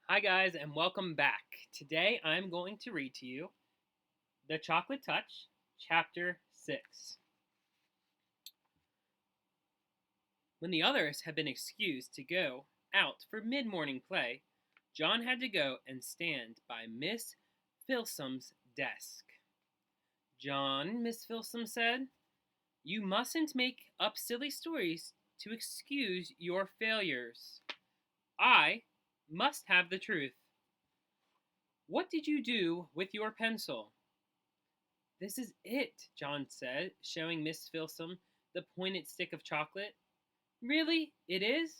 Hi, guys, and welcome back. Today I'm going to read to you The Chocolate Touch, Chapter 6. When the others had been excused to go out for mid morning play, John had to go and stand by Miss Filsom's desk. John, Miss Filsom said, you mustn't make up silly stories to excuse your failures. I must have the truth. What did you do with your pencil? This is it, John said, showing Miss Filsom the pointed stick of chocolate. Really? It is?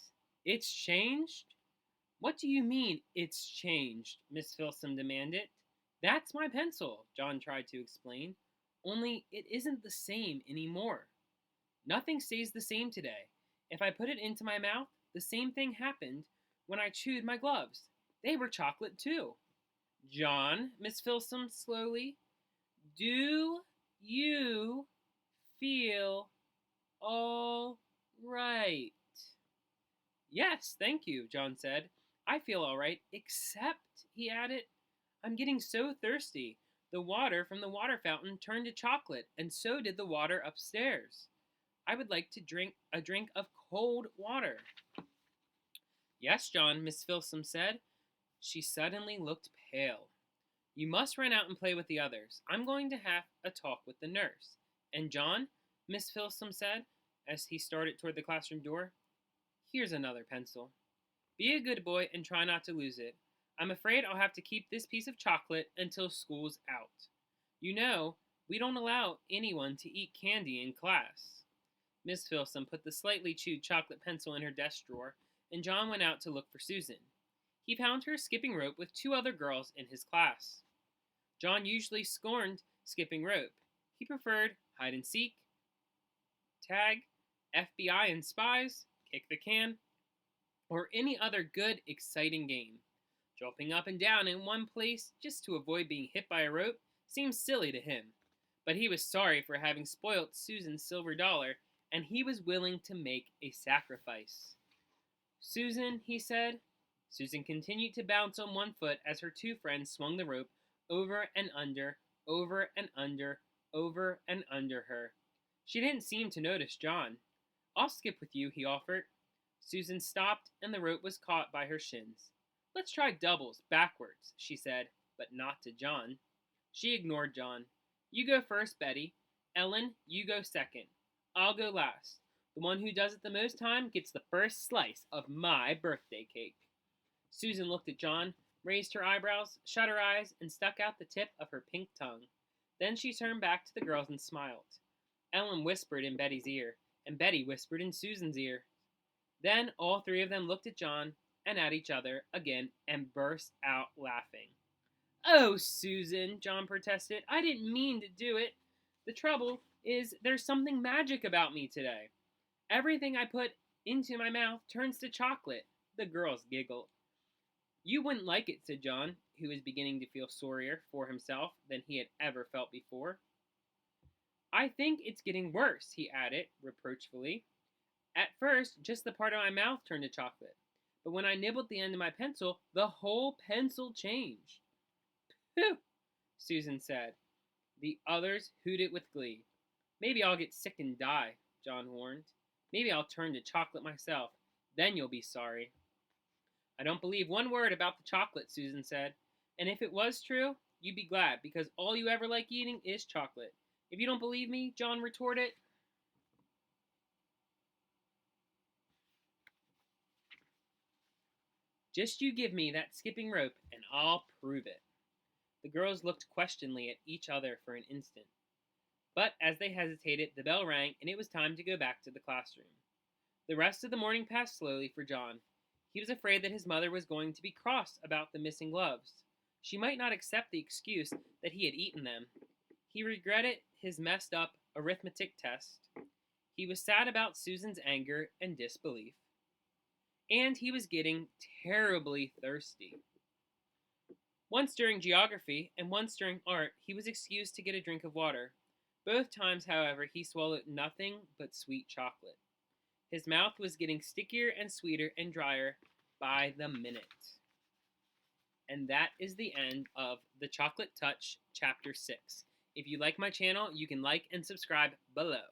It's changed? What do you mean, it's changed? Miss Filsom demanded. That's my pencil, John tried to explain. Only it isn't the same anymore. Nothing stays the same today. If I put it into my mouth, the same thing happened when I chewed my gloves. They were chocolate too. John, Miss Filsom slowly, do you feel all right? Yes, thank you, John said. I feel all right, except, he added, I'm getting so thirsty. The water from the water fountain turned to chocolate, and so did the water upstairs. I would like to drink a drink of cold water. Yes, John, Miss Filsom said. She suddenly looked pale. You must run out and play with the others. I'm going to have a talk with the nurse. And John, Miss Filsom said, as he started toward the classroom door, here's another pencil. Be a good boy and try not to lose it. I'm afraid I'll have to keep this piece of chocolate until school's out. You know, we don't allow anyone to eat candy in class. Miss Filsom put the slightly chewed chocolate pencil in her desk drawer, and John went out to look for Susan. He found her skipping rope with two other girls in his class. John usually scorned skipping rope. He preferred hide and seek, tag, FBI and spies, kick the can, or any other good, exciting game. Jumping up and down in one place just to avoid being hit by a rope seemed silly to him. But he was sorry for having spoilt Susan's silver dollar, and he was willing to make a sacrifice. Susan, he said. Susan continued to bounce on one foot as her two friends swung the rope over and under, over and under, over and under her. She didn't seem to notice John. I'll skip with you, he offered. Susan stopped, and the rope was caught by her shins. Let's try doubles, backwards, she said, but not to John. She ignored John. You go first, Betty. Ellen, you go second. I'll go last. The one who does it the most time gets the first slice of my birthday cake. Susan looked at John, raised her eyebrows, shut her eyes, and stuck out the tip of her pink tongue. Then she turned back to the girls and smiled. Ellen whispered in Betty's ear, and Betty whispered in Susan's ear. Then all three of them looked at John and at each other again and burst out laughing. Oh, Susan, John protested. I didn't mean to do it. The trouble is, there's something magic about me today. Everything I put into my mouth turns to chocolate. The girls giggled. You wouldn't like it, said John, who was beginning to feel sorrier for himself than he had ever felt before. I think it's getting worse, he added, reproachfully. At first, just the part of my mouth turned to chocolate, but when I nibbled the end of my pencil, the whole pencil changed. Phew, Susan said. The others hooted with glee. Maybe I'll get sick and die, John warned. Maybe I'll turn to chocolate myself. Then you'll be sorry. I don't believe one word about the chocolate, Susan said. And if it was true, you'd be glad, because all you ever like eating is chocolate. If you don't believe me, John retorted, just you give me that skipping rope and I'll prove it. The girls looked questioningly at each other for an instant. But as they hesitated, the bell rang and it was time to go back to the classroom. The rest of the morning passed slowly for John. He was afraid that his mother was going to be cross about the missing gloves. She might not accept the excuse that he had eaten them. He regretted his messed up arithmetic test. He was sad about Susan's anger and disbelief. And he was getting terribly thirsty. Once during geography and once during art, he was excused to get a drink of water. Both times, however, he swallowed nothing but sweet chocolate. His mouth was getting stickier and sweeter and drier by the minute. And that is the end of The Chocolate Touch, Chapter 6. If you like my channel, you can like and subscribe below.